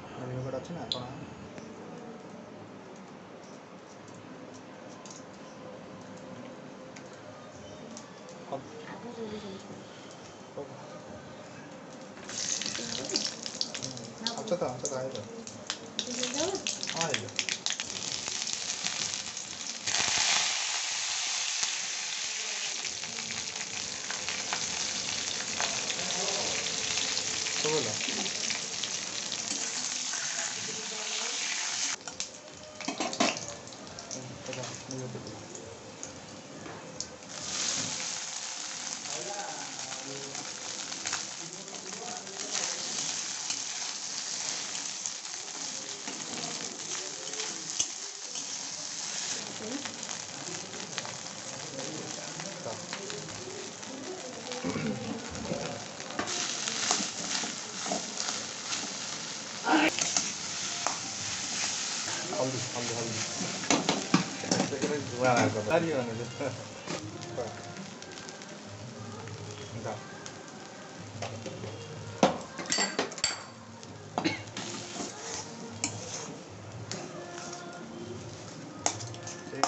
ଥାଉ ଗୋଟେ ଅଛି ନା କ'ଣ अच्छा था आएगा हाँ आएगा तो बोलो हल्दी हल्दी हल्दी धुआं आएको छ नि भने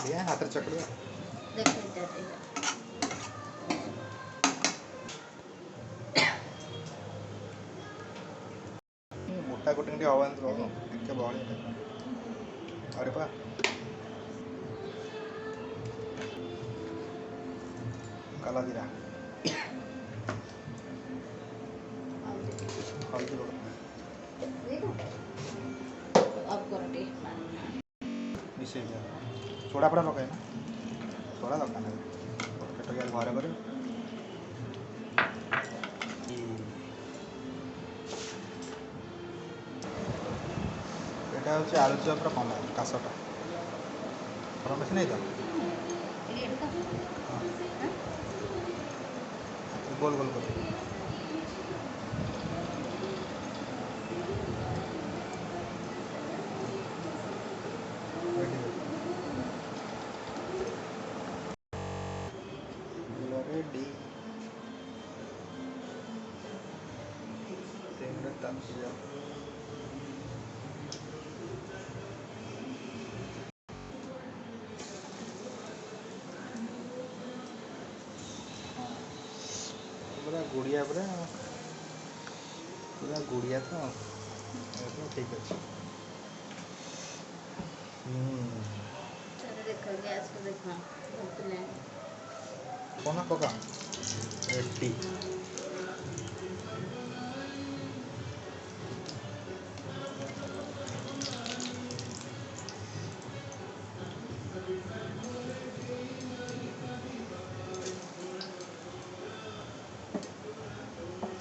लिया हाथ चकड़िया मोटा गोटे टी हवा टे बहलिया अरे पा काला जीरा हल्दी मिसे सोडा पड़ा पकाए ना सोडा दरकार ना पेट घर कर এটা হচ্ছে আলু চপটা কমায় কাঁচাটা গরম বেশি নেই তো গোল গোল করে রেডি তেলটা তাপছে যাও पूरा गुड़िया पूरा गुड़िया तो ठीक अच्छे कौन पका रेडी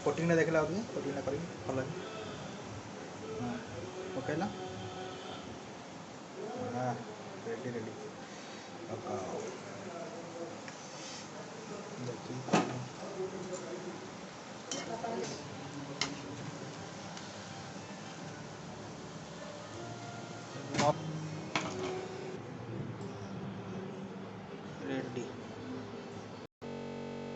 कोटिंग देखला कोटिंग कर भल हाँ पकईला हाँ रेडी रेडी पकाओ रेडी